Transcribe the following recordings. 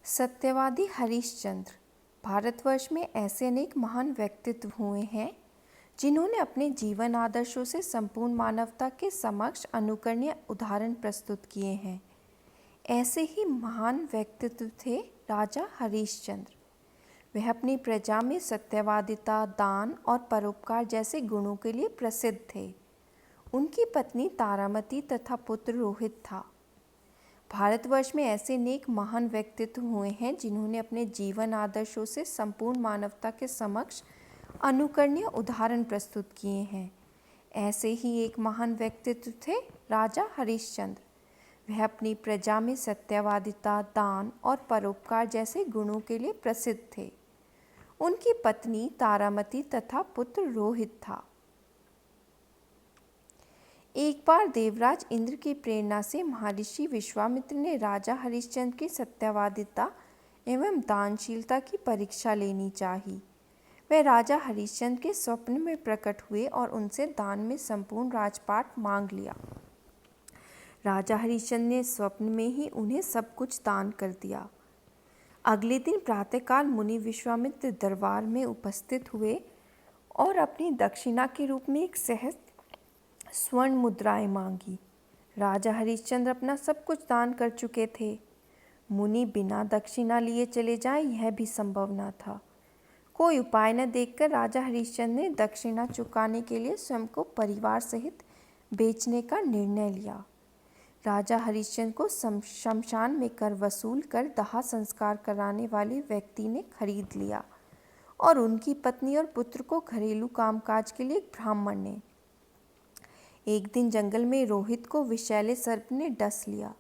सत्यवादी हरिश्चंद्र। भारतवर्ष में ऐसे अनेक महान व्यक्तित्व हुए हैं जिन्होंने अपने जीवन आदर्शों से संपूर्ण मानवता के समक्ष अनुकरणीय उदाहरण प्रस्तुत किए हैं। ऐसे ही महान व्यक्तित्व थे राजा हरिश्चंद्र। वह अपनी प्रजा में सत्यवादिता, दान और परोपकार जैसे गुणों के लिए प्रसिद्ध थे। उनकी पत्नी तारामती तथा पुत्र रोहित था। भारतवर्ष में ऐसे अनेक महान व्यक्तित्व हुए हैं जिन्होंने अपने जीवन आदर्शों से संपूर्ण मानवता के समक्ष अनुकरणीय उदाहरण प्रस्तुत किए हैं। ऐसे ही एक महान व्यक्तित्व थे राजा हरिश्चंद्र। वह अपनी प्रजा में सत्यवादिता, दान और परोपकार जैसे गुणों के लिए प्रसिद्ध थे। उनकी पत्नी तारामती तथा पुत्र रोहित था। एक बार देवराज इंद्र की प्रेरणा से महर्षि विश्वामित्र ने राजा हरिश्चंद्र की सत्यवादिता एवं दानशीलता की परीक्षा लेनी चाही। वह राजा हरिश्चंद्र के स्वप्न में प्रकट हुए और उनसे दान में संपूर्ण राजपाट मांग लिया। राजा हरिश्चंद्र ने स्वप्न में ही उन्हें सब कुछ दान कर दिया। अगले दिन प्रातःकाल मुनि विश्वामित्र दरबार में उपस्थित हुए और अपनी दक्षिणा के रूप में एक सहस्त्र स्वर्ण मुद्राएं मांगी। राजा हरिश्चंद्र अपना सब कुछ दान कर चुके थे। मुनि बिना दक्षिणा लिए चले जाएं, यह भी संभव न था। कोई उपाय न देखकर राजा हरिश्चंद्र ने दक्षिणा चुकाने के लिए स्वयं को परिवार सहित बेचने का निर्णय लिया। राजा हरिश्चंद्र को शमशान में कर वसूल कर दाह संस्कार कराने वाले व्यक्ति ने खरीद लिया और उनकी पत्नी और पुत्र को घरेलू कामकाज के लिए एक ब्राह्मण ने। एक दिन जंगल में रोहित को विषैले सर्प ने डस लिया।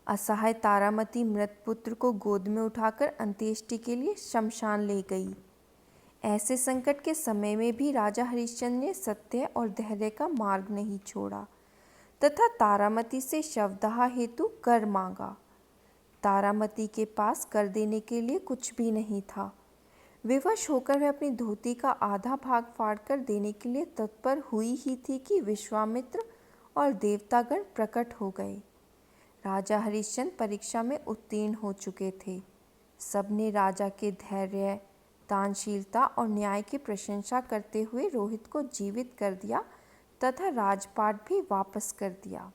असहाय तारामती मृत पुत्र को गोद में उठाकर अंत्येष्टि के लिए शमशान ले गई। ऐसे संकट के समय में भी राजा हरिश्चंद्र ने सत्य और धैर्य का मार्ग नहीं छोड़ा तथा तारामती से शवदाह हेतु कर मांगा। तारामती के पास कर देने के लिए कुछ भी नहीं था। विवश होकर वह अपनी धोती का आधा भाग फाड़कर देने के लिए तत्पर हुई ही थी कि विश्वामित्र और देवतागण प्रकट हो गए। राजा हरिश्चंद्र परीक्षा में उत्तीर्ण हो चुके थे। सबने राजा के धैर्य, दानशीलता और न्याय की प्रशंसा करते हुए रोहित को जीवित कर दिया तथा राजपाट भी वापस कर दिया।